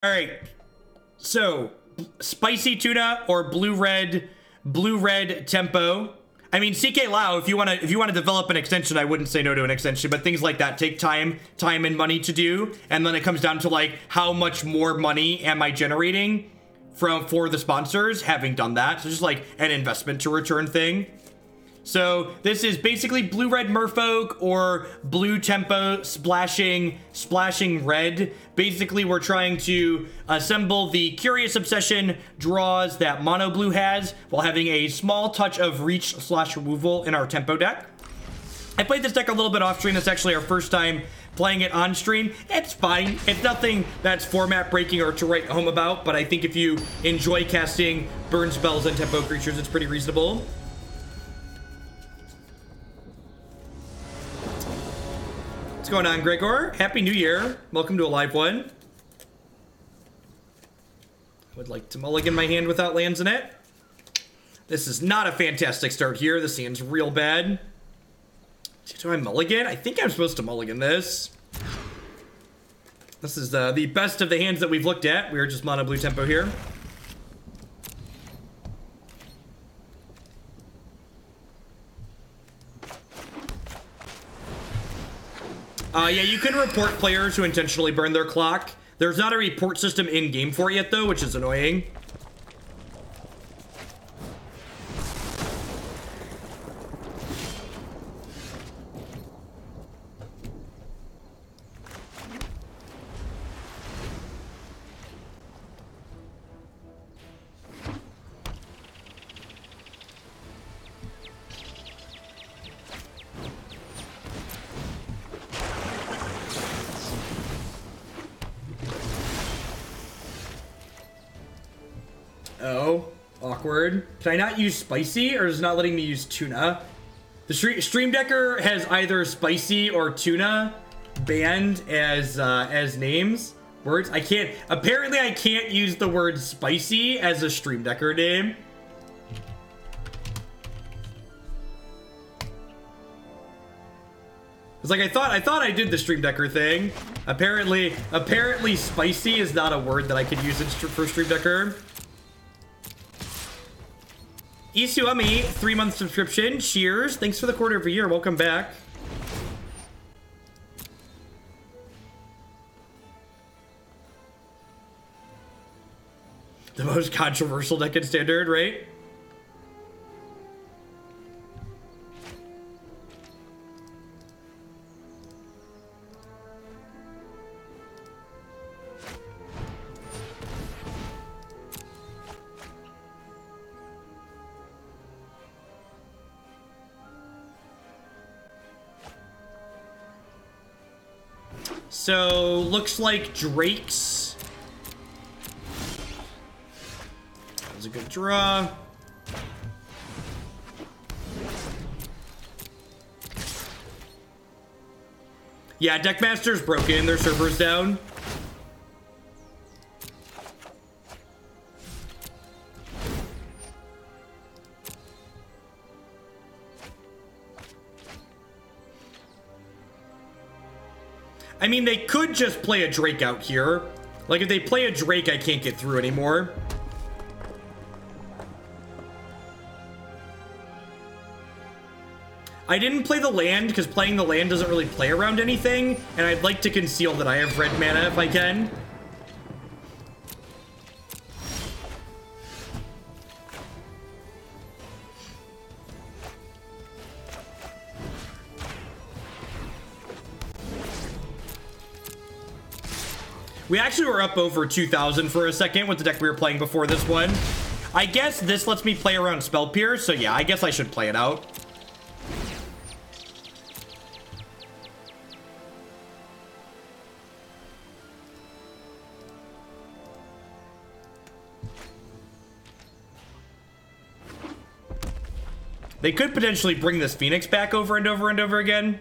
All right, so spicy tuna or blue-red tempo. I mean, CK Lao, if you want to develop an extension, I wouldn't say no to an extension, but things like that take time and money to do, and then it comes down to like how much more money am I generating for the sponsors having done that. So just like an investment to return thing. So this is basically blue-red merfolk or blue tempo splashing red. Basically, we're trying to assemble the Curious Obsession draws that mono blue has while having a small touch of reach/removal in our tempo deck. I played this deck a little bit off stream. It's actually our first time playing it on stream. It's fine. It's nothing that's format breaking or to write home about, but I think if you enjoy casting burn spells and tempo creatures, it's pretty reasonable. What's going on, Gregor? Happy New Year. Welcome to a live one. I would like to mulligan my hand without lands in it. This is not a fantastic start here. This hand's real bad. Do I mulligan? I think I'm supposed to mulligan this. This is the best of the hands that we've looked at. We are just mono blue tempo here. Yeah, you can report players who intentionally burn their clock. There's not a report system in-game for it yet, though, which is annoying. Oh, awkward. Can I not use spicy, or is it not letting me use tuna? The Stream Decker has either spicy or tuna banned as names. Words. I can't. Apparently, I can't use the word spicy as a Stream Decker name. It's like I thought I did the Stream Decker thing. Apparently spicy is not a word that I could use for Stream Decker. Isuami, 3-month subscription. Cheers. Thanks for the quarter of a year. Welcome back. The most controversial deck in Standard, right? So, looks like Drake's. That was a good draw. Yeah, Deckmaster's broken. Their server's down. I mean, they could just play a Drake out here. Like, if they play a Drake, I can't get through anymore. I didn't play the land, because playing the land doesn't really play around anything, and I'd like to conceal that I have red mana if I can. We actually were up over 2,000 for a second with the deck we were playing before this one. I guess this lets me play around Spell Pierce, so yeah, I guess I should play it out. They could potentially bring this Phoenix back over and over and over again.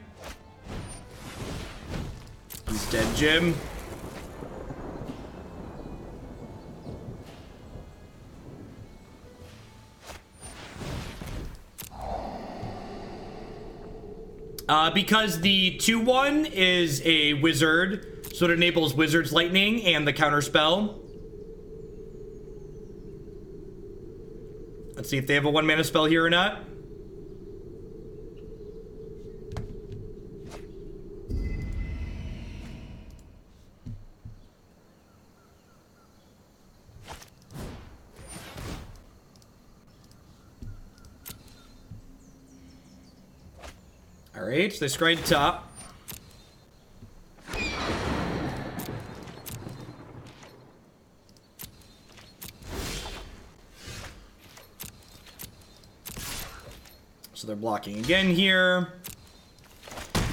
He's dead, Jim. Because the 2/1 is a wizard, So it enables Wizard's Lightning and the counter spell. Let's see if they have a 1-mana spell here or not. Alright, so they scryed top. So they're blocking again here.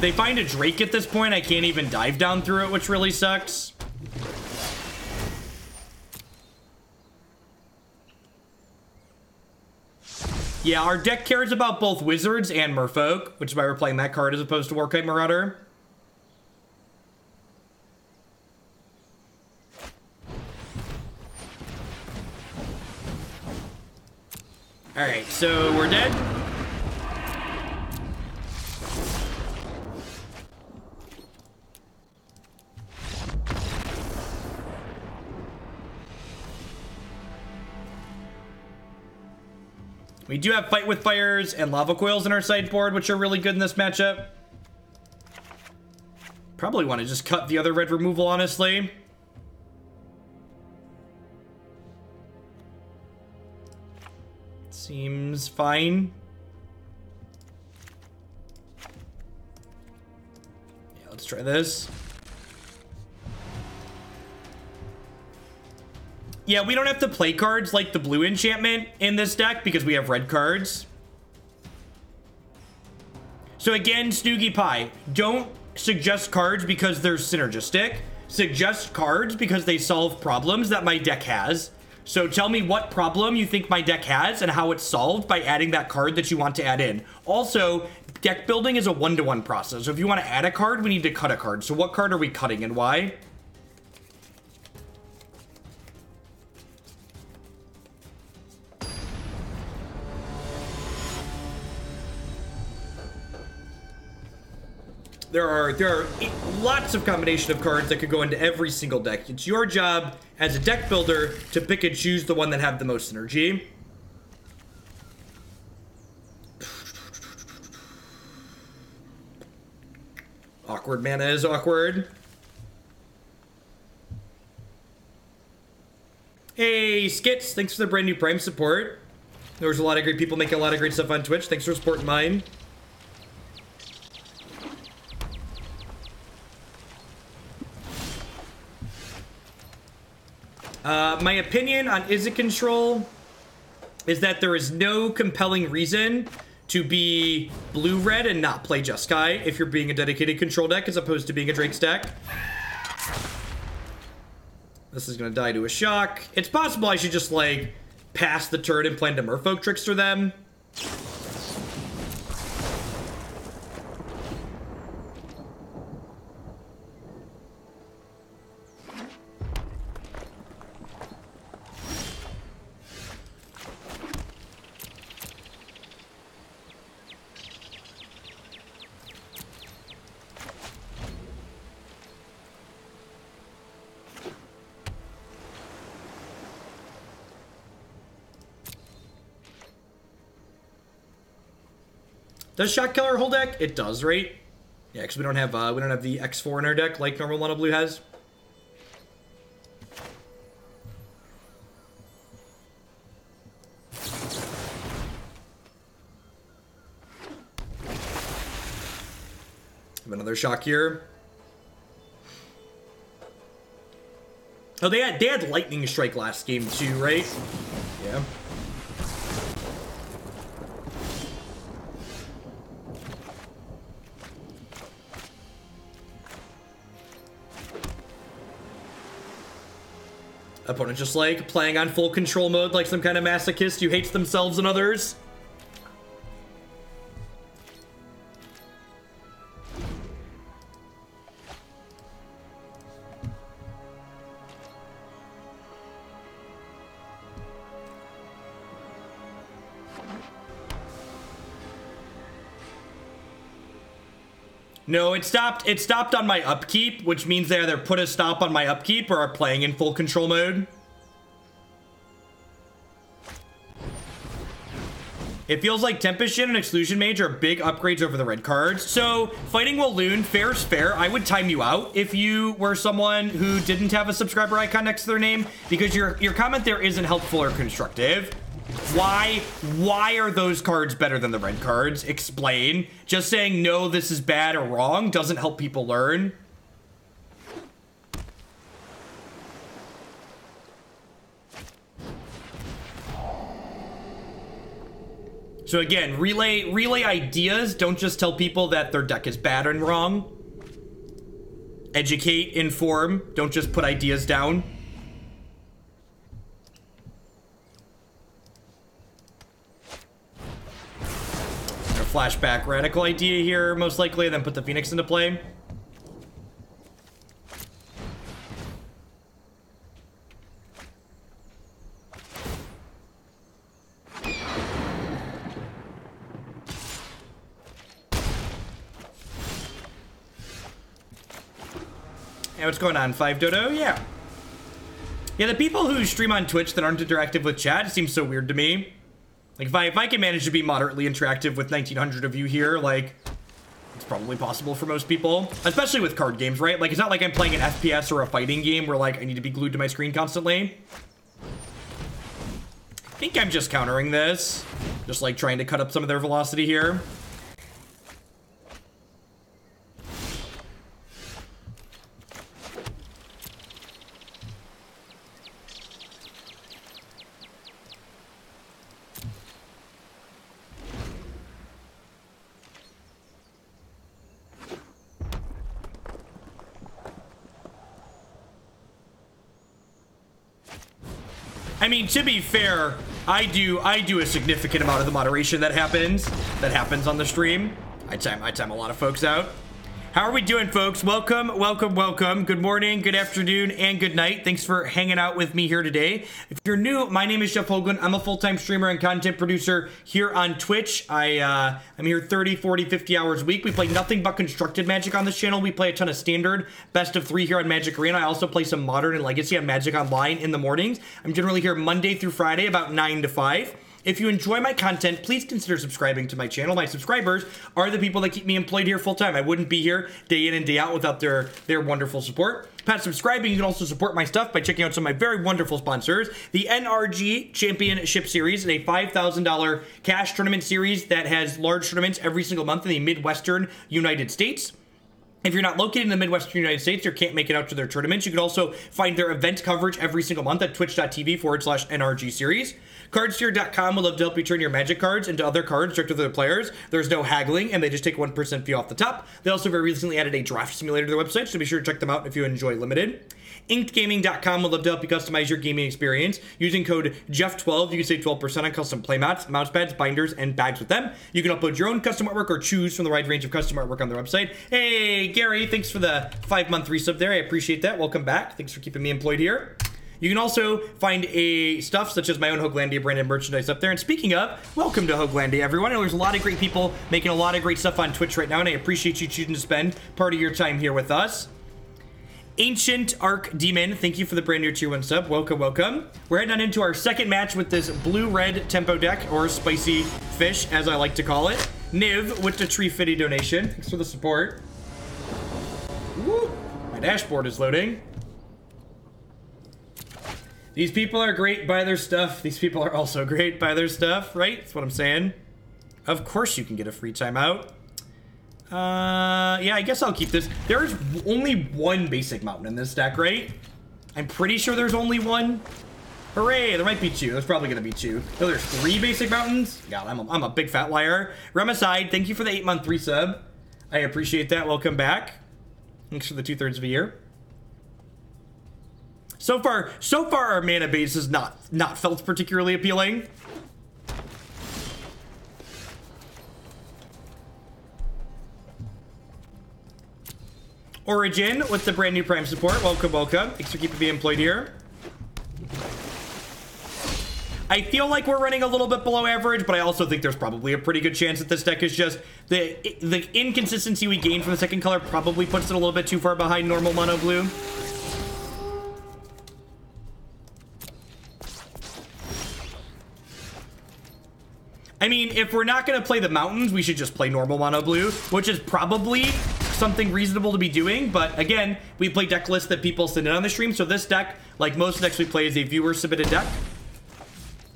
They find a Drake at this point. I can't even dive down through it, which really sucks. Yeah, our deck cares about both Wizards and Merfolk, which is why we're playing that card as opposed to Warkite Marauder. Alright, so we're dead. We do have Fight with Fires and Lava Coils in our sideboard, which are really good in this matchup. Probably want to just cut the other red removal, honestly. Seems fine. Yeah, let's try this. Yeah, we don't have to play cards like the blue enchantment in this deck because we have red cards. So again, Snoogie Pie, don't suggest cards because they're synergistic. Suggest cards because they solve problems that my deck has. So tell me what problem you think my deck has and how it's solved by adding that card that you want to add in. Also, deck building is a one-to-one process. So if you want to add a card, we need to cut a card. So what card are we cutting and why? There are lots of combination of cards that could go into every single deck. It's your job as a deck builder to pick and choose the one that have the most synergy. Awkward mana is awkward. Hey, Skits, thanks for the brand new Prime support. There was a lot of great people making a lot of great stuff on Twitch. Thanks for supporting mine. My opinion on Izzet Control is that there is no compelling reason to be blue-red and not play Jeskai if you're being a dedicated control deck as opposed to being a Drake's deck. This is going to die to a shock. It's possible I should just, like, pass the turn and plan to Merfolk Trickster them. Does Shock Killer whole deck? It does, right? Yeah, because we don't have the X4 in our deck like normal Mono Blue has. Have another shock here. Oh, they had Lightning Strike last game too, right? Yeah. Opponent just like playing on full control mode like some kind of masochist who hates themselves and others. No, it stopped on my upkeep, which means they either put a stop on my upkeep or are playing in full control mode. It feels like Tempest Shin and Exclusion Mage are big upgrades over the red cards. So, Fighting Walloon, fair's fair. I would time you out if you were someone who didn't have a subscriber icon next to their name, because your comment there isn't helpful or constructive. Why are those cards better than the red cards? Explain. Just saying, no, this is bad or wrong doesn't help people learn. So again, relay ideas. Don't just tell people that their deck is bad and wrong. Educate, inform. Don't just put ideas down. Flashback radical idea here, most likely, and then put the Phoenix into play. Hey, what's going on, 5 Dodo? Yeah. Yeah, the people who stream on Twitch that aren't interactive with chat, it seems so weird to me. Like, if I can manage to be moderately interactive with 1,900 of you here, like, it's probably possible for most people. Especially with card games, right? Like, it's not like I'm playing an FPS or a fighting game where, like, I need to be glued to my screen constantly. I think I'm just countering this. Just, like, trying to cut up some of their velocity here. I mean, to be fair, I do a significant amount of the moderation that happens on the stream. I time a lot of folks out. How are we doing, folks? Welcome. Good morning, good afternoon, and good night. Thanks for hanging out with me here today. If you're new, my name is Jeff Hoagland. I'm a full-time streamer and content producer here on Twitch. I'm here 30, 40, 50 hours a week. We play nothing but constructed Magic on this channel. We play a ton of standard, best of 3 here on Magic Arena. I also play some modern and legacy on Magic Online in the mornings. I'm generally here Monday through Friday about 9 to 5. If you enjoy my content, please consider subscribing to my channel. My subscribers are the people that keep me employed here full time. I wouldn't be here day in and day out without their wonderful support. Past subscribing, you can also support my stuff by checking out some of my very wonderful sponsors. The NRG Championship Series is a $5,000 cash tournament series that has large tournaments every single month in the Midwestern United States. If you're not located in the Midwestern United States or can't make it out to their tournaments, you can also find their event coverage every single month at twitch.tv/NRG series. Cardsteer.com will love to help you turn your Magic cards into other cards direct to their players. There's no haggling, and they just take 1% fee off the top. They also very recently added a draft simulator to their website, so be sure to check them out if you enjoy Limited. InkedGaming.com will love to help you customize your gaming experience. Using code Jeff12, you can save 12% on custom playmats, mouse pads, binders, and bags with them. You can upload your own custom artwork or choose from the wide range of custom artwork on their website. Hey, Gary, thanks for the 5-month resub there. I appreciate that. Welcome back. Thanks for keeping me employed here. You can also find stuff such as my own Hoaglandia branded merchandise up there. And speaking of, welcome to Hoaglandia, everyone. I know there's a lot of great people making a lot of great stuff on Twitch right now, and I appreciate you choosing to spend part of your time here with us. Ancient Arc Demon, thank you for the brand new tier 1 sub. Welcome. We're heading on into our second match with this blue-red tempo deck, or spicy fish, as I like to call it. Niv with the Tree Fitty donation. Thanks for the support. Woo! My dashboard is loading. These people are great by their stuff. These people are also great by their stuff, right? That's what I'm saying. Of course you can get a free timeout. Yeah, I guess I'll keep this. There's only one basic mountain in this deck, right? I'm pretty sure there's only one. Hooray, there might be 2. There's probably gonna be 2. No, there's 3 basic mountains? God, I'm a big fat liar. Remicide, thank you for the 8-month resub. I appreciate that. Welcome back. Thanks for the 2/3 of a year. So far our mana base has not felt particularly appealing. Origin with the brand new Prime support. Welcome. Thanks for keeping me employed here. I feel like we're running a little bit below average, but I also think there's probably a pretty good chance that this deck is just the inconsistency we gain from the second color probably puts it a little bit too far behind normal mono blue. I mean, if we're not going to play the mountains, we should just play normal mono blue, which is probably something reasonable to be doing. But again, we play deck lists that people send in on the stream. So this deck, like most decks we play, is a viewer submitted deck.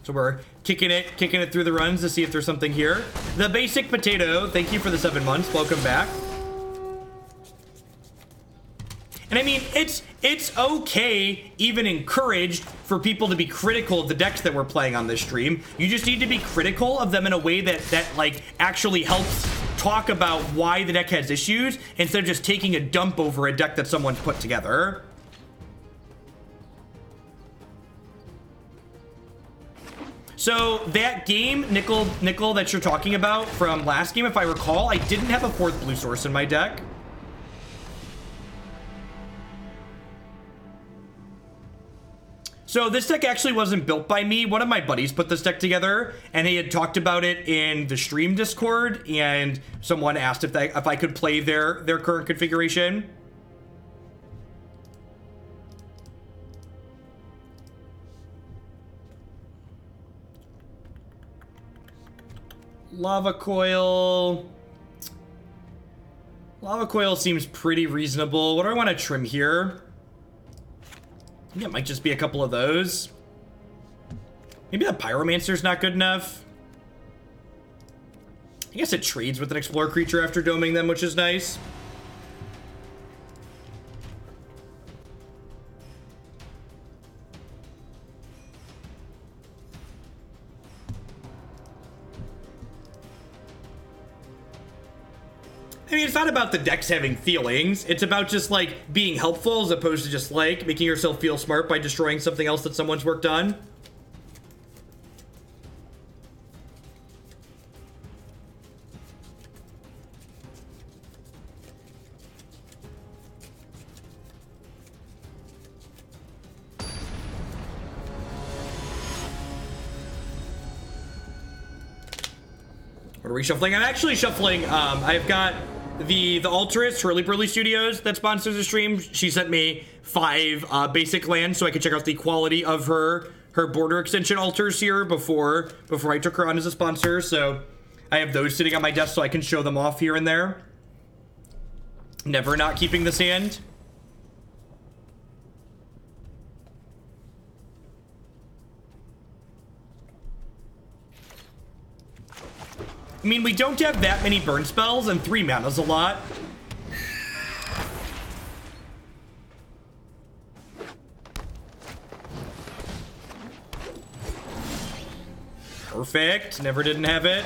So we're kicking it through the runs to see if there's something here. The Basic Potato, thank you for the 7 months. Welcome back. And I mean, it's okay, even encouraged, for people to be critical of the decks that we're playing on this stream. You just need to be critical of them in a way that like actually helps talk about why the deck has issues instead of just taking a dump over a deck that someone's put together. So that game, Nickel, that you're talking about from last game, if I recall, I didn't have a 4th blue source in my deck. So this deck actually wasn't built by me. One of my buddies put this deck together, and he had talked about it in the stream Discord, and someone asked if I could play their current configuration. Lava Coil. Lava Coil seems pretty reasonable. What do I want to trim here? I think it might just be a couple of those. Maybe the Pyromancer's not good enough. I guess it trades with an Explorer creature after doming them, which is nice. I mean, it's not about the decks having feelings. It's about just, like, being helpful as opposed to just, like, making yourself feel smart by destroying something else that someone's worked on. What are we shuffling? I'm actually shuffling, I've got the Altarist, Hurly Burly Studios, that sponsors the stream. She sent me 5 basic lands so I could check out the quality of her border extension altars here before I took her on as a sponsor. So I have those sitting on my desk so I can show them off here and there. Never not keeping this hand. I mean, we don't have that many burn spells, and 3 mana's a lot. Perfect. Never didn't have it.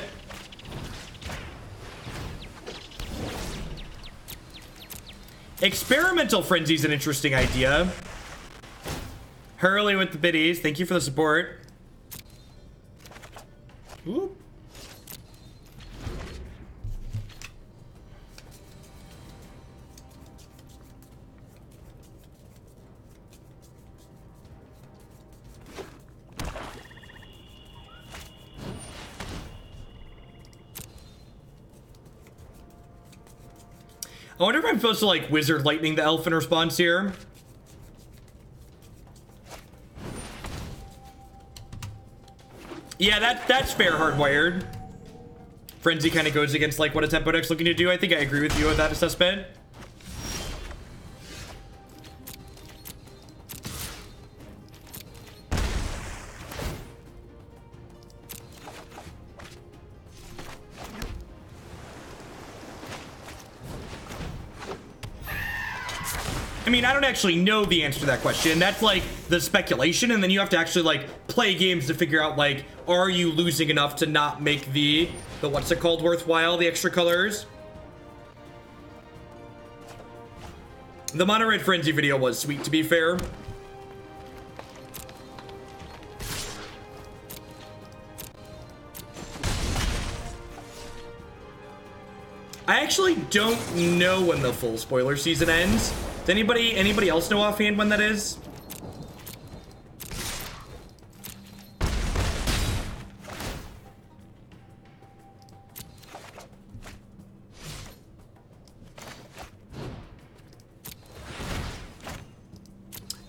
Experimental Frenzy's an interesting idea. Hurley with the biddies. Thank you for the support. Ooh. I wonder if I'm supposed to, like, Wizard Lightning the elf in response here. Yeah, that's fair, Hardwired. Frenzy kind of goes against, like, what a tempo deck's looking to do. I think I agree with you with that assessment. I mean, I don't actually know the answer to that question. That's like the speculation, and then you have to actually like play games to figure out, like, are you losing enough to not make the what's it called, worthwhile, the extra colors? The Mono Red Frenzy video was sweet, to be fair. I actually don't know when the full spoiler season ends. Does anybody else know offhand when that is?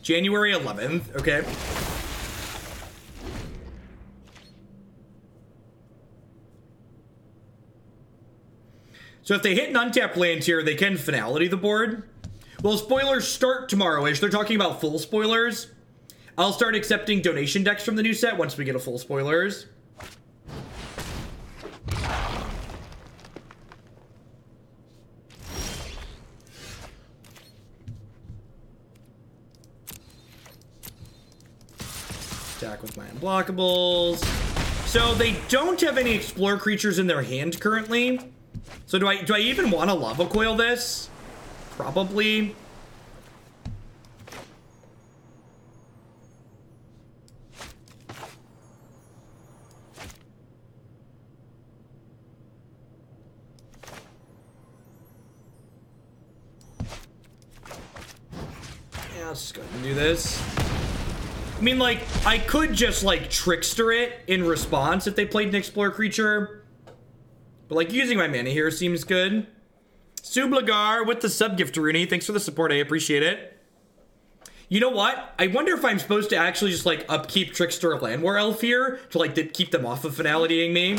January 11th, okay. So if they hit an untapped land here, they can finality the board. Well, spoilers start tomorrow-ish. They're talking about full spoilers. I'll start accepting donation decks from the new set once we get a full spoilers. Attack with my unblockables. So they don't have any Explorer creatures in their hand currently. So do I even want to Lava Coil this? Probably. Yeah, let's just go ahead and do this. I mean, like, I could just, like, Trickster it in response if they played an Explorer creature. But, like, using my mana here seems good. Sublagar with the sub-gift, Rooney. Thanks for the support. I appreciate it. You know what? I wonder if I'm supposed to actually just, like, upkeep Trickster or Land War Elf here to, like, keep them off of finalitying me.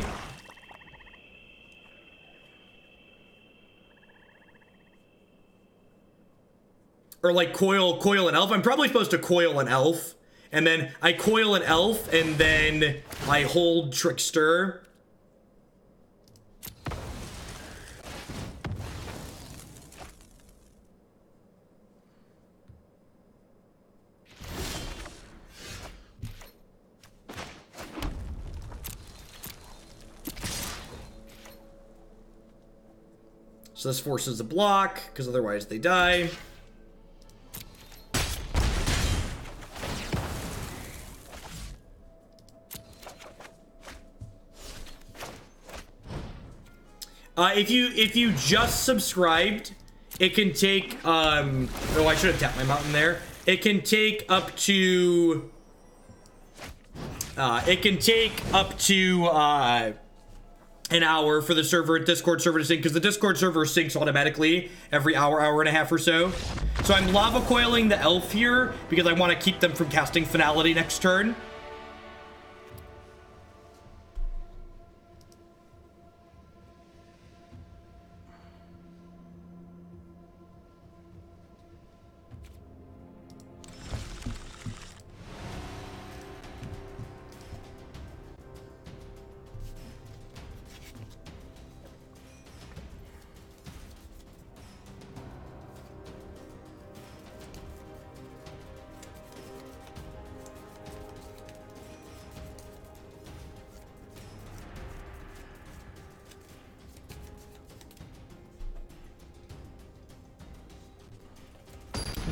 Or, like, coil an Elf. I'm probably supposed to coil an Elf. And then I coil an Elf, and then I hold Trickster. So this forces a block, because otherwise they die. If you just subscribed, it can take oh, I should have tapped my mountain there. It can take up to an hour for the Discord server to sync, because the Discord server syncs automatically every hour and a half or so. So I'm Lava Coiling the Elf here because I want to keep them from casting Finality next turn.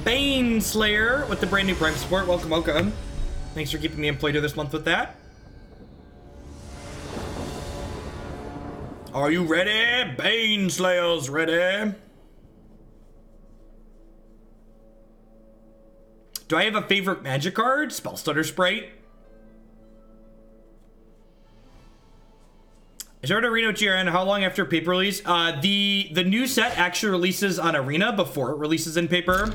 Bane Slayer with the brand new Prime support. Welcome, welcome. Thanks for keeping me employed here this month with that. Are you ready? Bane Slayer's ready. Do I have a favorite magic card? Spellstutter Sprite. I started Arena GRN. How long after paper release? The new set actually releases on Arena before it releases in paper.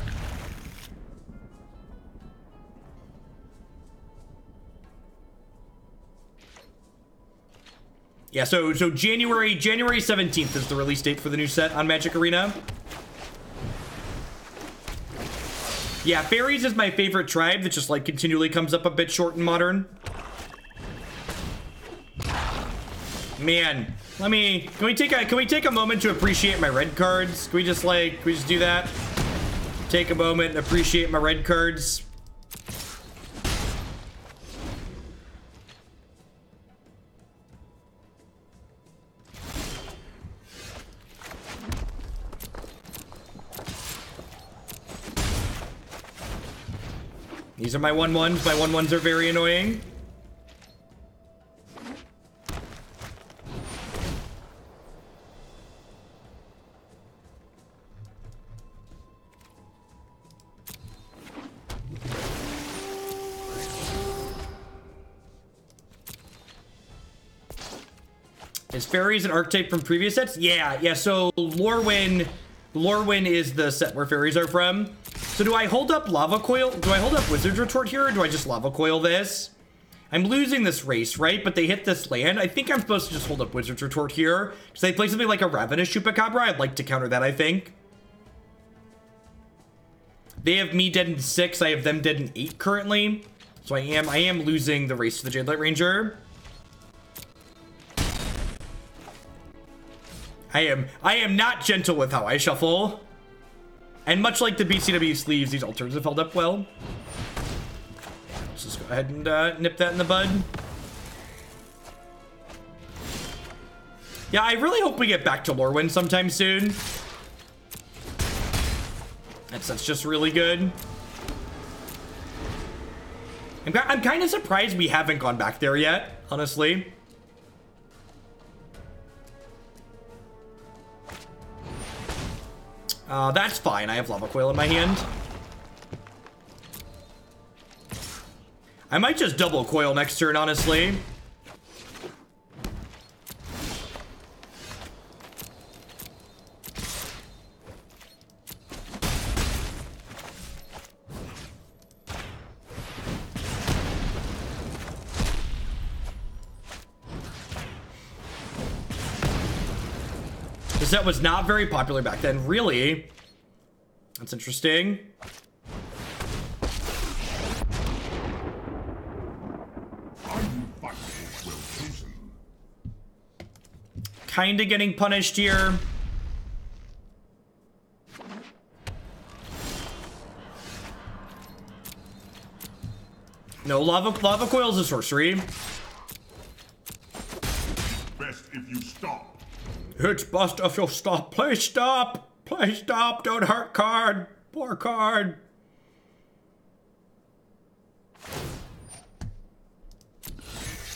Yeah, so January 17th is the release date for the new set on Magic Arena. Yeah, fairies is my favorite tribe that just like continually comes up a bit short in Modern. Man, can we take a moment to appreciate my red cards? Can we just do that? Take a moment and appreciate my red cards. These are my 1/1s. My 1/1s are very annoying. Is fairies an archetype from previous sets? Yeah. So Lorwyn is the set where fairies are from. So do I hold up Lava Coil? Do I hold up Wizard's Retort here, or do I just Lava Coil this? I'm losing this race, right? But they hit this land. I think I'm supposed to just hold up Wizard's Retort here. Because they play something like a Ravenous Chupacabra. I'd like to counter that, I think. They have me dead in 6. I have them dead in 8 currently. So I am losing the race to the Jadelight Ranger. I am not gentle with how I shuffle. And much like the BCW sleeves, these alters have held up well. Let's just go ahead and nip that in the bud. Yeah, I really hope we get back to Lorwyn sometime soon. That's just really good. I'm kind of surprised we haven't gone back there yet, honestly. That's fine. I have Lava Coil in my hand. I might just double coil next turn, honestly. This set was not very popular back then, really. That's interesting. Kinda getting punished here. No, Lava Coil is a sorcery. Best if you stop. It's best if you stop. Please stop. Please stop. Don't hurt card. Poor card.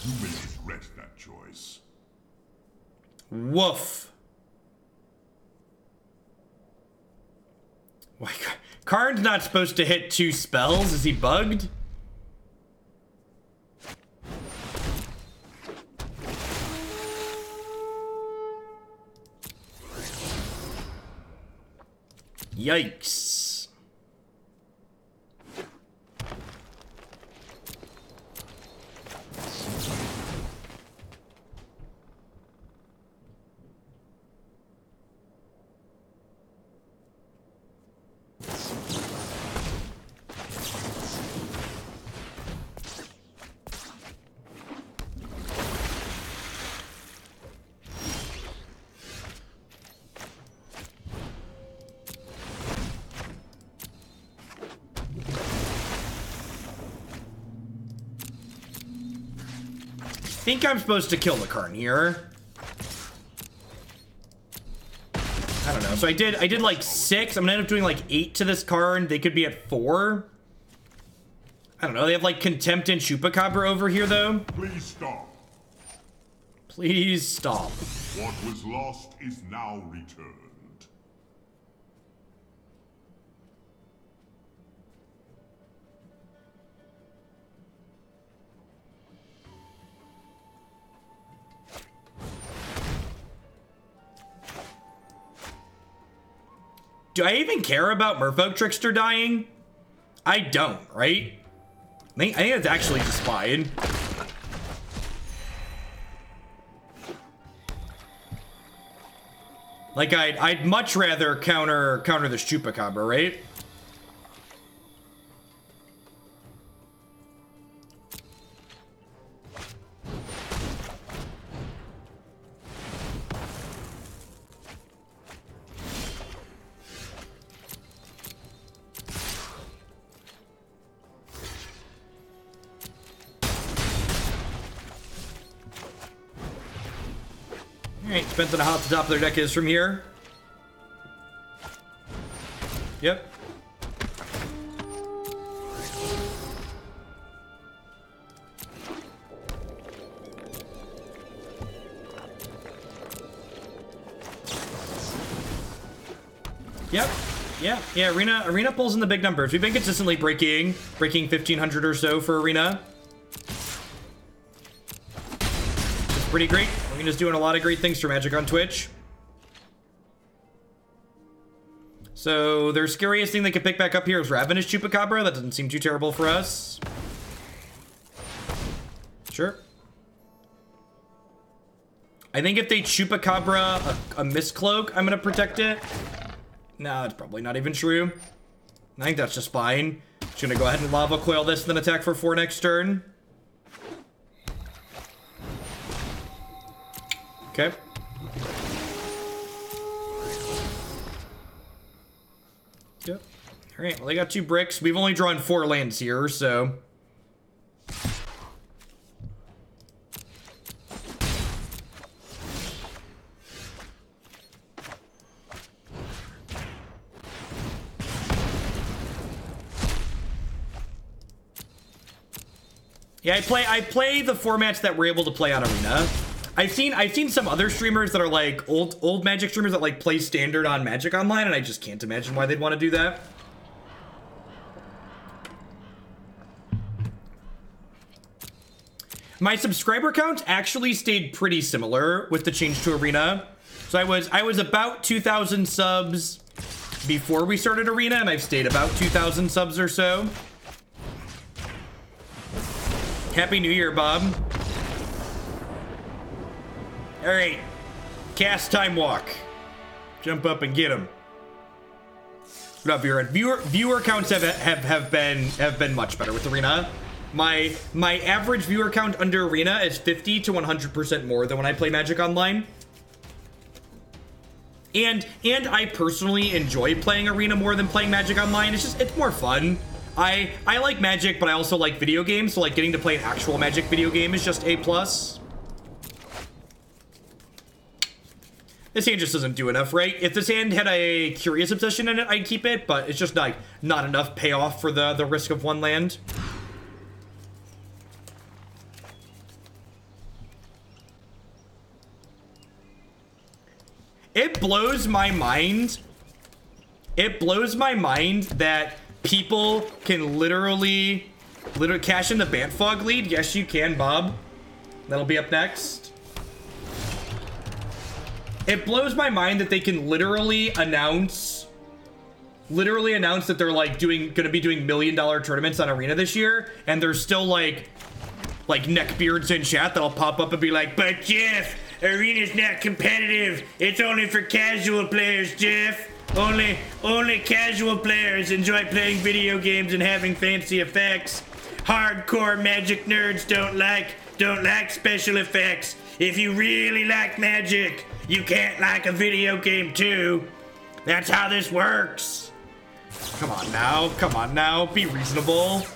You may regret that choice. Woof. Why, Karn's not supposed to hit 2 spells? Is he bugged? Yikes. I think I'm supposed to kill the Karn here. I don't know. So I did like 6. I'm gonna end up doing like 8 to this Karn. They could be at 4. I don't know. They have like Contempt and Chupacabra over here though. Please stop. Please stop. What was lost is now returned. Do I even care about Merfolk Trickster dying? I don't, right? I think it's actually just fine. Like, I'd much rather counter this Chupacabra, right? Alright, depends on how the top of their deck is from here. Yep. Yep. Yeah, Arena pulls in the big numbers. We've been consistently breaking 1,500 or so for Arena. It's pretty great. Arena's doing a lot of great things for Magic on Twitch. So their scariest thing they could pick back up here is Ravenous Chupacabra. That doesn't seem too terrible for us. Sure. I think if they Chupacabra a Mist-Cloak, I'm gonna protect it. No, that's probably not even true. I think that's just fine. Just gonna go ahead and Lava Coil this and then attack for 4 next turn. Okay. Yep. Alright, well, they got 2 bricks. We've only drawn 4 lands here, so... Yeah, I play the formats that we're able to play on Arena. I've seen some other streamers that are like old Magic streamers that like play standard on Magic Online, and I just can't imagine why they'd want to do that. My subscriber count actually stayed pretty similar with the change to Arena. So I was about 2,000 subs before we started Arena, and I've stayed about 2,000 subs or so. Happy New Year, Bob. All right, cast time walk. Jump up and get him. What up, viewer counts have been much better with Arena. My average viewer count under Arena is 50 to 100% more than when I play Magic Online. And I personally enjoy playing Arena more than playing Magic Online. It's more fun. I like Magic, but I also like video games, so like getting to play an actual Magic video game is just A+. This hand just doesn't do enough, right? If this hand had a Curious Obsession in it, I'd keep it, but it's just like not enough payoff for the risk of 1 land. It blows my mind. It blows my mind that people can literally cash in the Bantfog lead. Yes, you can, Bob. That'll be up next. It blows my mind that they can literally announce that they're like gonna be doing $1 million tournaments on Arena this year, and there's still like neckbeards in chat that'll pop up and be like, "But Jeff, Arena's not competitive. It's only for casual players, Jeff. Only casual players enjoy playing video games and having fancy effects. Hardcore Magic nerds don't like special effects. If you really like Magic, you can't like a video game too. That's how this works." Come on now, be reasonable.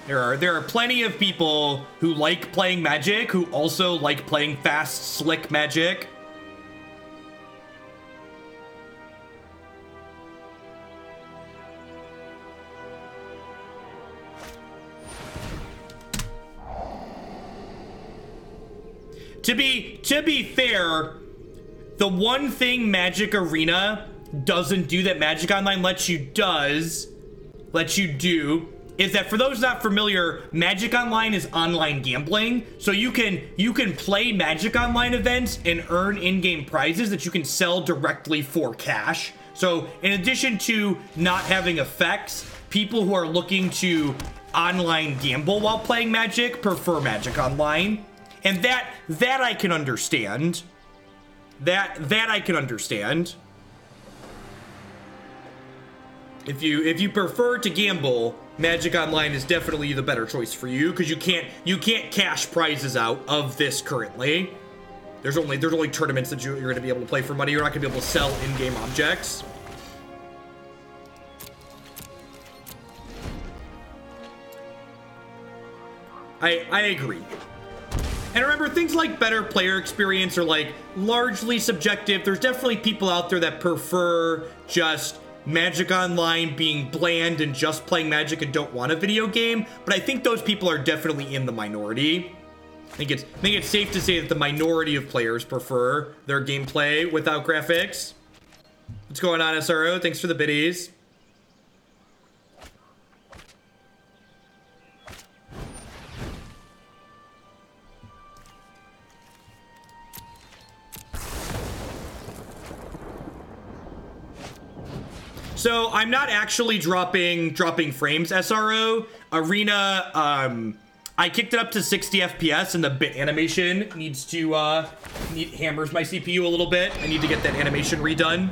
There are plenty of people who like playing Magic who also like playing fast, slick Magic. To be fair, the one thing Magic Arena doesn't do that Magic Online lets you do is that, for those not familiar, Magic Online is online gambling. So you can play Magic Online events and earn in-game prizes that you can sell directly for cash. So in addition to not having effects, people who are looking to online gamble while playing Magic prefer Magic Online. And that I can understand. That I can understand. If you prefer to gamble, Magic Online is definitely the better choice for you, because you can't cash prizes out of this currently. There's only tournaments that you're going to be able to play for money. You're not going to be able to sell in-game objects. I agree. And remember, things like better player experience are like largely subjective. There's definitely people out there that prefer just Magic Online being bland and just playing Magic and don't want a video game, but I think those people are definitely in the minority. I think it's safe to say that the minority of players prefer their gameplay without graphics. What's going on, SRO? Thanks for the biddies. So I'm not actually dropping frames SRO. Arena, I kicked it up to 60 FPS and the bit animation needs to, hammers my CPU a little bit. I need to get that animation redone.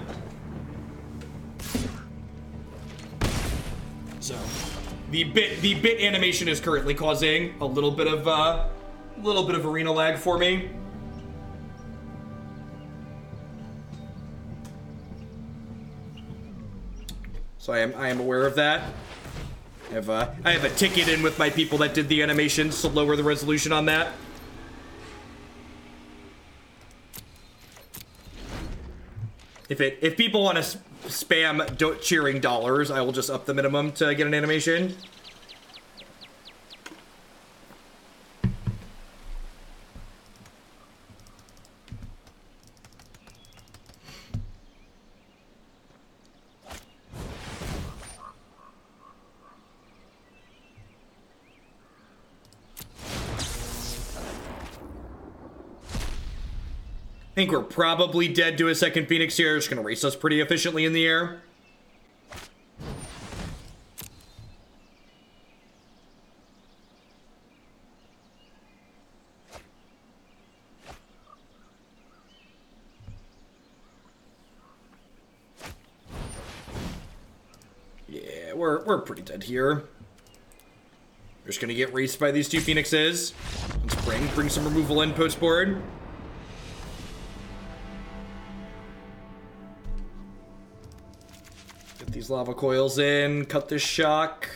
So the bit animation is currently causing a little bit of arena lag for me. So I am aware of that. I have a ticket in with my people that did the animations to lower the resolution on that. If people want to spam cheering dollars, I will just up the minimum to get an animation. I think we're probably dead to a second Phoenix here. It's gonna race us pretty efficiently in the air. Yeah, we're pretty dead here. We're just gonna get raced by these two Phoenixes. Let's bring some removal in post board. Get these lava coils in, cut this shock.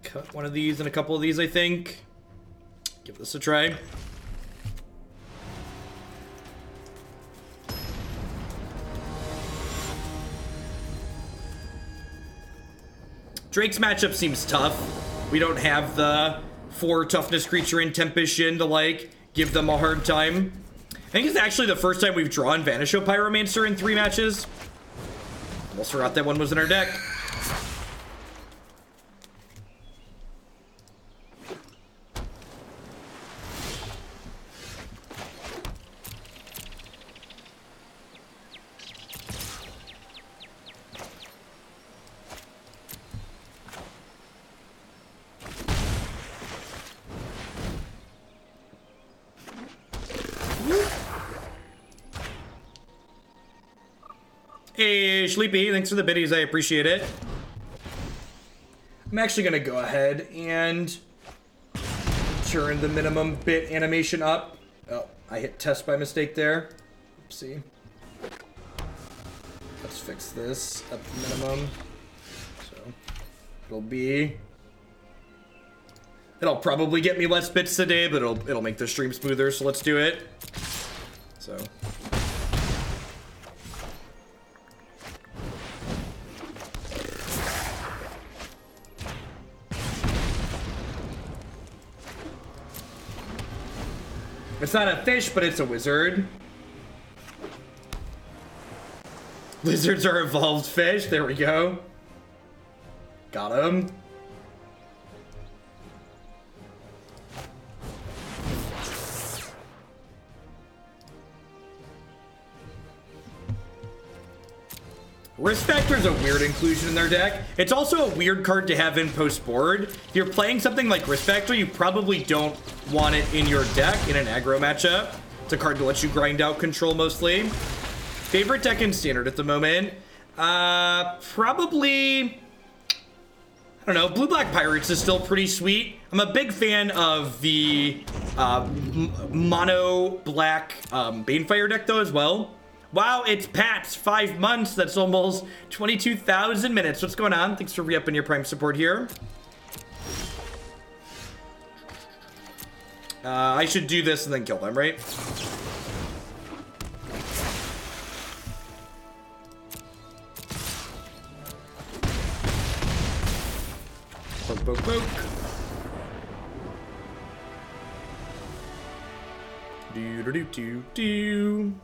Cut one of these and a couple of these, I think. Give this a try. Drake's matchup seems tough. We don't have the 4 toughness creature in Tempest Shin to, like, give them a hard time. I think it's actually the first time we've drawn Viashino Pyromancer in 3 matches. Almost forgot that one was in our deck. Hey, Sleepy, thanks for the biddies, I appreciate it. I'm actually gonna go ahead and turn the minimum bit animation up. Oh, I hit test by mistake there. Oopsie. Let's fix this at the minimum. So, it'll probably get me less bits today, but it'll make the stream smoother, so let's do it. So. It's not a fish, but it's a wizard. Lizards are evolved fish. There we go. Got him. Risk Factor is a weird inclusion in their deck. It's also a weird card to have in post board. If you're playing something like Risk Factor, you probably don't want it in your deck in an aggro matchup. It's a card to let you grind out control mostly. Favorite deck in Standard at the moment? Probably, I don't know, Blue-Black Pirates is still pretty sweet. I'm a big fan of the mono-black Banefire deck though as well. Wow, it's Pat's 5 months. That's almost 22,000 minutes. What's going on? Thanks for re-upping your Prime support here. I should do this and then kill them, right? Poke, poke, poke. Do-do-do-do-do.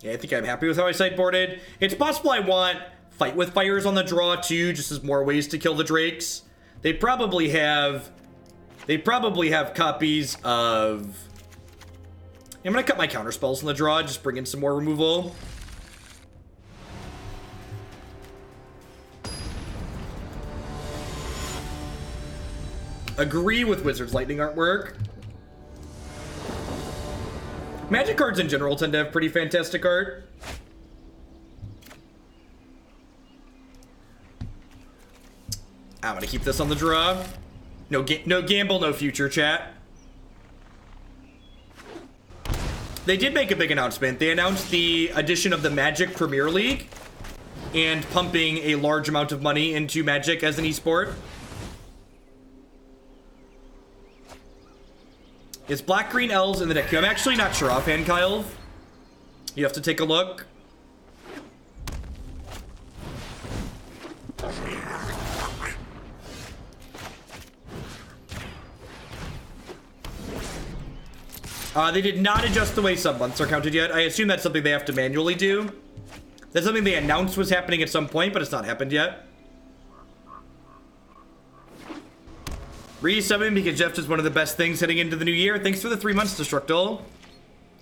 Yeah, I think I'm happy with how I sideboarded. It's possible I want Fight with Fires on the draw too, just as more ways to kill the Drakes. They probably have copies of... I'm gonna cut my counter spells on the draw, just bring in some more removal. agree with Wizard's Lightning artwork. Magic cards in general tend to have pretty fantastic art. I'm gonna keep this on the draw. No gamble, no future, chat. They did make a big announcement. They announced the addition of the Magic Premier League and pumping a large amount of money into Magic as an esport. Is Black-Green Elves in the deck? I'm actually not sure offhand, Kyle. You have to take a look. They did not adjust the way sub-months are counted yet. I assume that's something they have to manually do. That's something they announced was happening at some point, but it's not happened yet. Resubbing because Jeff is one of the best things heading into the new year. Thanks for the 3 months, Destructal.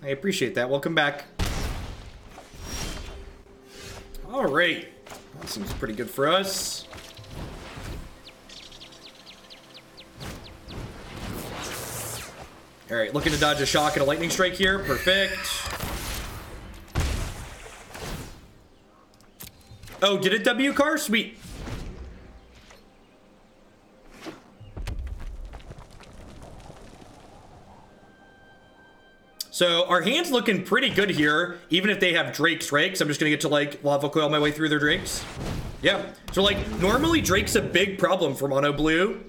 I appreciate that. Welcome back. All right. That seems pretty good for us. All right, looking to dodge a shock and a lightning strike here. Perfect. Oh, did it W car? Sweet. So our hand's looking pretty good here, even if they have Drakes, right? Because I'm just gonna get to like Lava Coil my way through their Drakes. Yeah. So like normally Drake's a big problem for mono blue.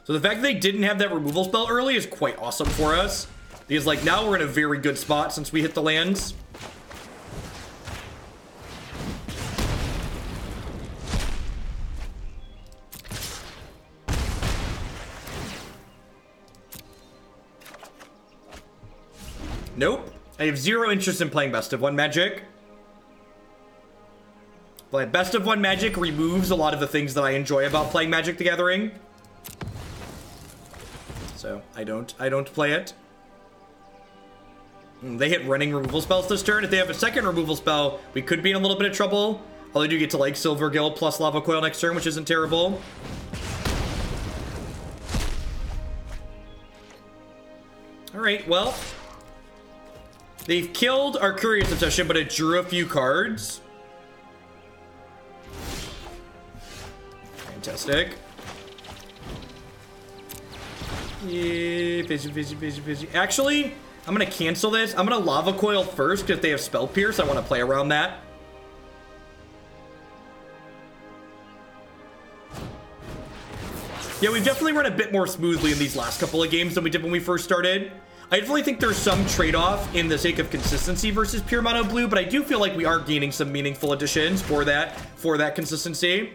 So the fact that they didn't have that removal spell early is quite awesome for us. Because like now we're in a very good spot since we hit the lands. Nope. I have zero interest in playing Best of One Magic. But Best of One Magic removes a lot of the things that I enjoy about playing Magic the Gathering. So I don't play it. They hit running removal spells this turn. If they have a second removal spell, we could be in a little bit of trouble. Although I do get to like Silvergill plus Lava Coil next turn, which isn't terrible. Alright, well. They've killed our Curious Obsession, but it drew a few cards. Fantastic. Yeah, busy. Actually, I'm gonna cancel this. I'm gonna Lava Coil first, because if they have Spell Pierce, I want to play around that. Yeah, we've definitely run a bit more smoothly in these last couple of games than we did when we first started. I definitely think there's some trade-off in the sake of consistency versus pure mono blue, but I do feel like we are gaining some meaningful additions for that consistency.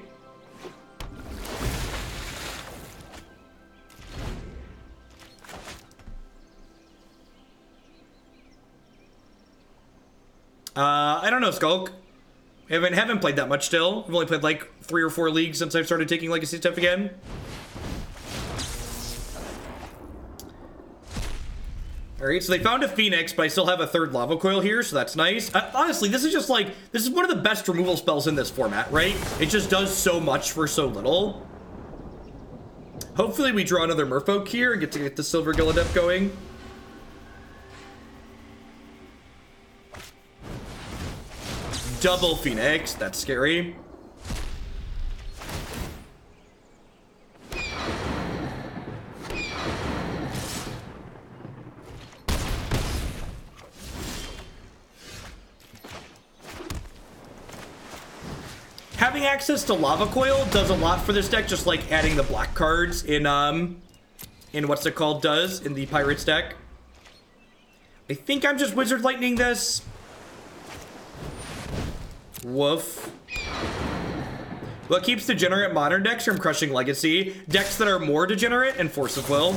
I don't know, Skulk. I haven't played that much still. I've only played like 3 or 4 leagues since I've started taking Legacy stuff again. Alright, so they found a Phoenix, but I still have a third Lava Coil here, so that's nice. Honestly, this is one of the best removal spells in this format, right? It just does so much for so little. Hopefully we draw another Merfolk here and get the Silvergill Adept going. Double Phoenix, that's scary. Having access to Lava Coil does a lot for this deck, just like adding the black cards in what's it called does in the Pirates deck. I think I'm just Wizard Lightning this. Woof. What keeps degenerate modern decks from crushing Legacy? Decks that are more degenerate and Force of Will.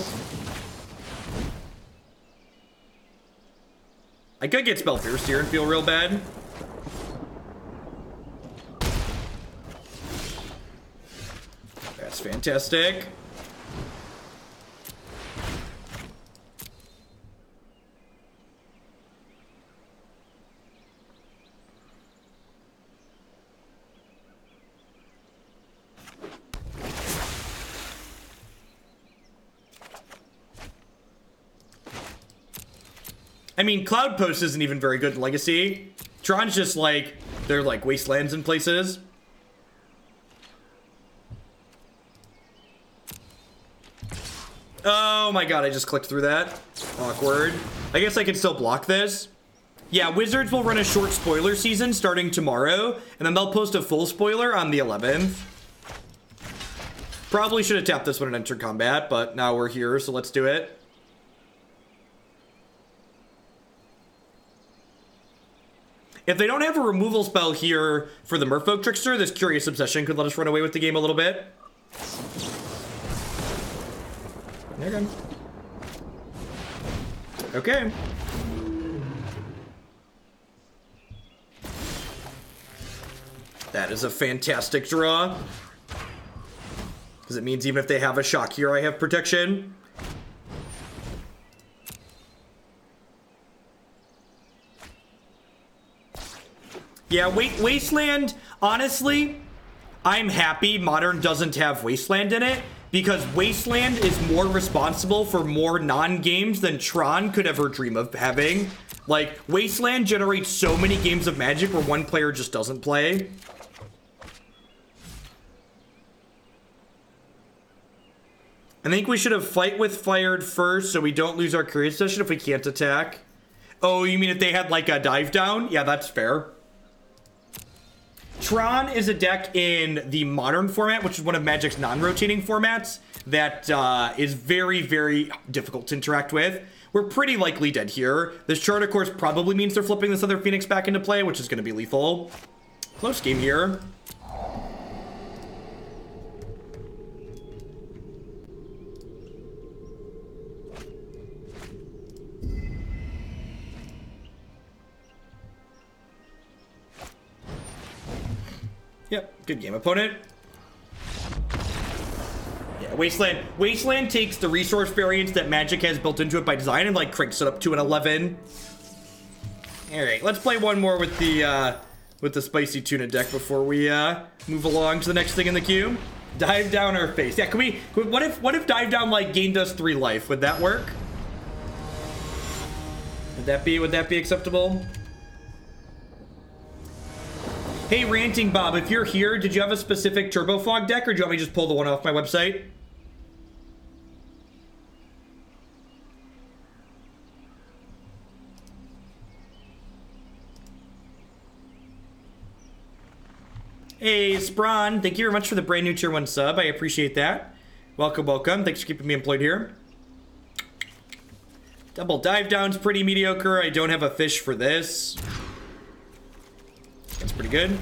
I could get Spell Pierced here and feel real bad. That's fantastic. I mean, Cloud Post isn't even very good in Legacy. Tron's just like, they're like wastelands in places. Oh my god, I just clicked through that. Awkward. I guess I can still block this. Yeah, Wizards will run a short spoiler season starting tomorrow, and then they'll post a full spoiler on the 11th. Probably should have tapped this one and entered combat, but now we're here, so let's do it. If they don't have a removal spell here for the Merfolk Trickster, this Curious Obsession could let us run away with the game a little bit. There you go. Okay. That is a fantastic draw. Because it means even if they have a shock here, I have protection. Yeah, Wasteland, honestly, I'm happy Modern doesn't have Wasteland in it, because Wasteland is more responsible for more non-games than Tron could ever dream of having. Like, Wasteland generates so many games of Magic where one player just doesn't play. I think we should have Fight with Fired first so we don't lose our Curious Obsession if we can't attack. Oh, you mean if they had like a dive down? Yeah, that's fair. Tron is a deck in the Modern format, which is one of Magic's non-rotating formats, that is very, very difficult to interact with. We're pretty likely dead here. This chart, of course, probably means they're flipping this other Phoenix back into play, which is going to be lethal. Close game here. Yep, good game, opponent. Yeah, Wasteland takes the resource variance that Magic has built into it by design and like cranks it up to an 11. All right, let's play one more with the spicy tuna deck before we move along to the next thing in the queue. Dive down our face. Yeah, what if dive down like gained us 3 life? Would that work? Would that be acceptable? Hey, Ranting Bob, if you're here, did you have a specific Turbo Fog deck, or do you want me to just pull the one off my website? Hey, Sprawn, thank you very much for the brand new Tier 1 sub. I appreciate that. Welcome, welcome. Thanks for keeping me employed here. Double Dive Down's pretty mediocre. I don't have a fish for this. That's pretty good.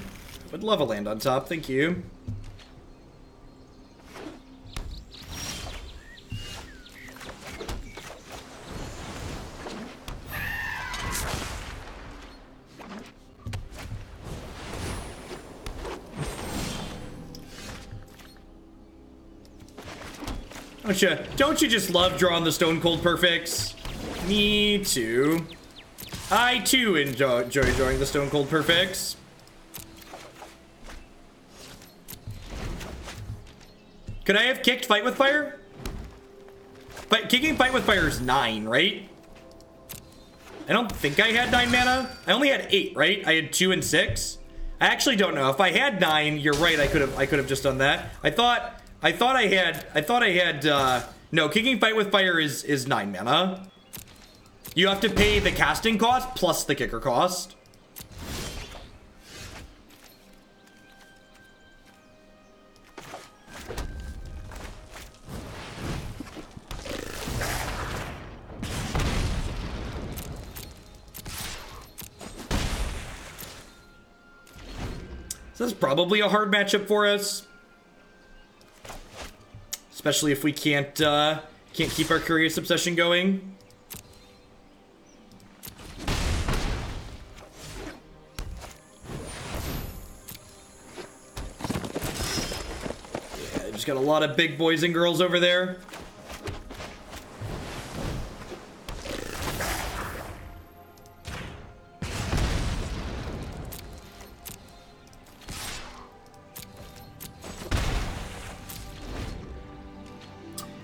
Would love a land on top, thank you. Don't you just love drawing the Stone Cold Perfects? Me too. I too enjoy drawing the Stone Cold Perfects. Could I have kicked Fight with Fire? But kicking Fight with Fire is 9, right? I don't think I had 9 mana. I only had 8, right? I had 2 and 6. I actually don't know. If I had 9, you're right. I could have just done that. I thought I had. No, kicking Fight with Fire is 9 mana. You have to pay the casting cost plus the kicker cost. So this is probably a hard matchup for us. Especially if we can't keep our Curious Obsession going. Yeah, just got a lot of big boys and girls over there.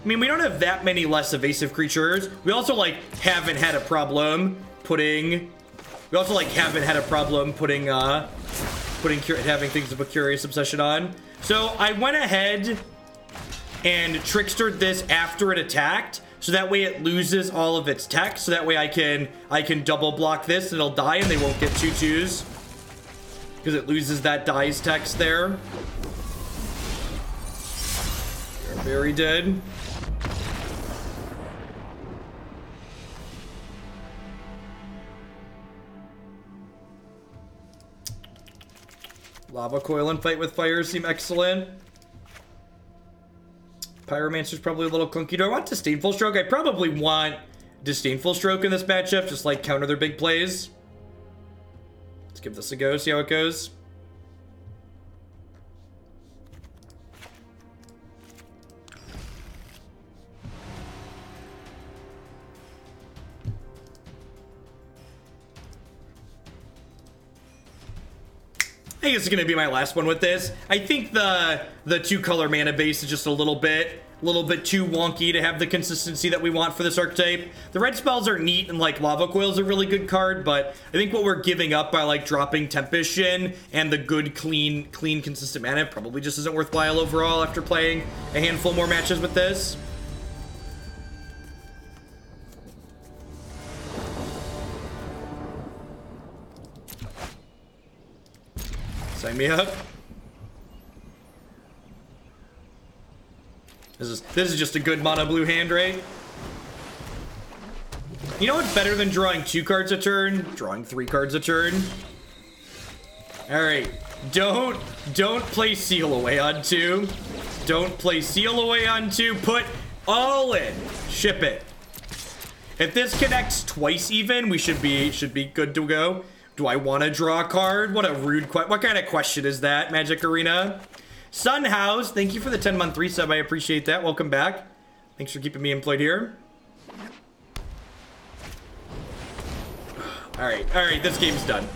I mean, we don't have that many less evasive creatures. We also, like, haven't had a problem putting... We also, like, haven't had a problem putting having things to put Curious Obsession on. So I went ahead and Trickstered this after it attacked, so that way it loses all of its tech, so that way I can double block this and it'll die and they won't get 2/2s. Because it loses that dies text there. They're very dead. Lava Coil and Fight with Fire seem excellent. Pyromancer's probably a little clunky. Do I want Disdainful Stroke? I probably want Disdainful Stroke in this matchup, just like counter their big plays. Let's give this a go, see how it goes. I think it's gonna be my last one with this. I think the 2-color mana base is just a little bit too wonky to have the consistency that we want for this archetype. The red spells are neat, and like Lava Coil is a really good card, but I think what we're giving up by like dropping Tempest Shin and the good, clean, consistent mana probably just isn't worthwhile overall after playing a handful more matches with this. Sign me up. This is just a good mono blue hand, right? You know what's better than drawing 2 cards a turn? Drawing 3 cards a turn. Alright. Don't play Seal Away on 2. Don't play Seal Away on 2. Put all in. Ship it. If this connects twice even, we should be good to go. Do I want to draw a card? What a rude question. What kind of question is that, Magic Arena? Sunhouse, thank you for the 10-month resub. I appreciate that. Welcome back. Thanks for keeping me employed here. Alright, this game's done.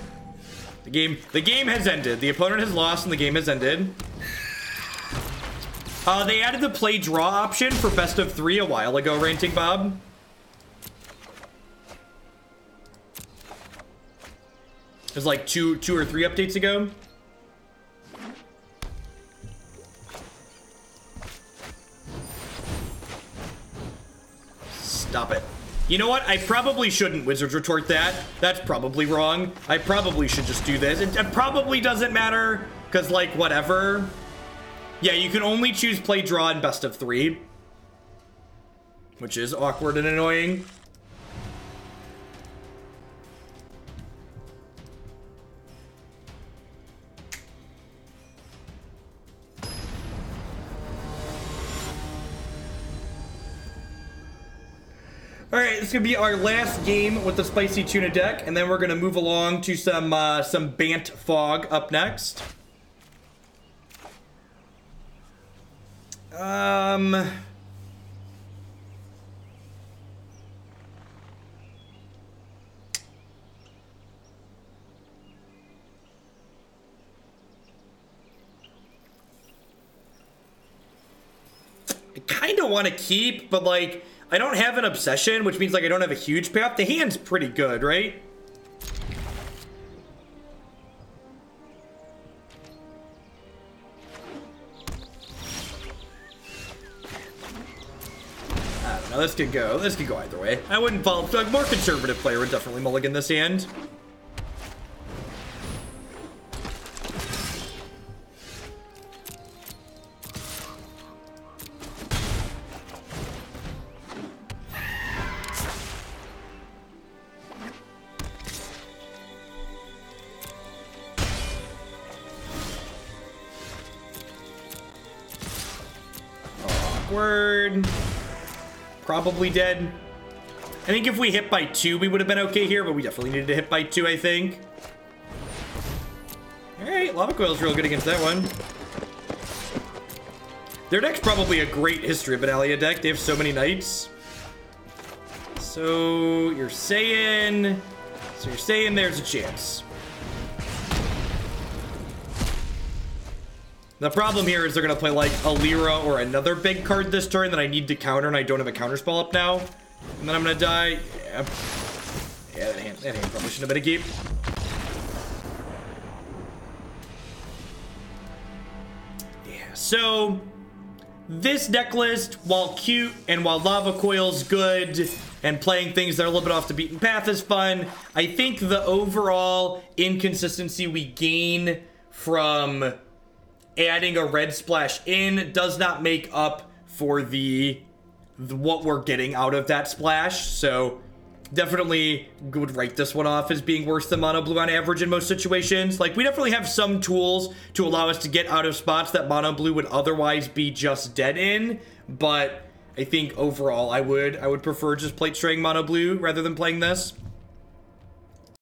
The game has ended. The opponent has lost and the game has ended. They added the play draw option for best of 3 a while ago, Ranting Bob. It was like two or 3 updates ago. Stop it. You know what? I probably shouldn't Wizard's Retort that. That's probably wrong. I probably should just do this. It probably doesn't matter, because, like, whatever. Yeah, you can only choose play draw in best of 3. Which is awkward and annoying. Alright, this is going to be our last game with the Spicy Tuna deck, and then we're going to move along to some Bant Fog up next. I kind of want to keep, but like, I don't have an obsession, which means like I don't have a huge payoff. The hand's pretty good, right? I don't know. This could go either way. I wouldn't follow. A more conservative player would definitely mulligan this hand. Awkward. Probably dead. I think if we hit by 2, we would have been okay here, but we definitely needed to hit by 2, I think. Alright, Lava Coil's real good against that one. Their deck's probably a great History of Benalia deck. They have so many knights. So you're saying there's a chance. The problem here is they're gonna play like a Lyra or another big card this turn that I need to counter, and I don't have a counter spell up now. And then I'm gonna die. Yeah, that hand probably shouldn't have been a keep. Yeah, so this deck list, while cute and while Lava Coil's good and playing things that are a little bit off the beaten path is fun, I think the overall inconsistency we gain from adding a red splash in does not make up for the what we're getting out of that splash. So definitely would write this one off as being worse than mono blue on average in most situations. Like, we definitely have some tools to allow us to get out of spots that mono blue would otherwise be just dead in, but I think overall I would prefer just plate straying mono blue rather than playing this.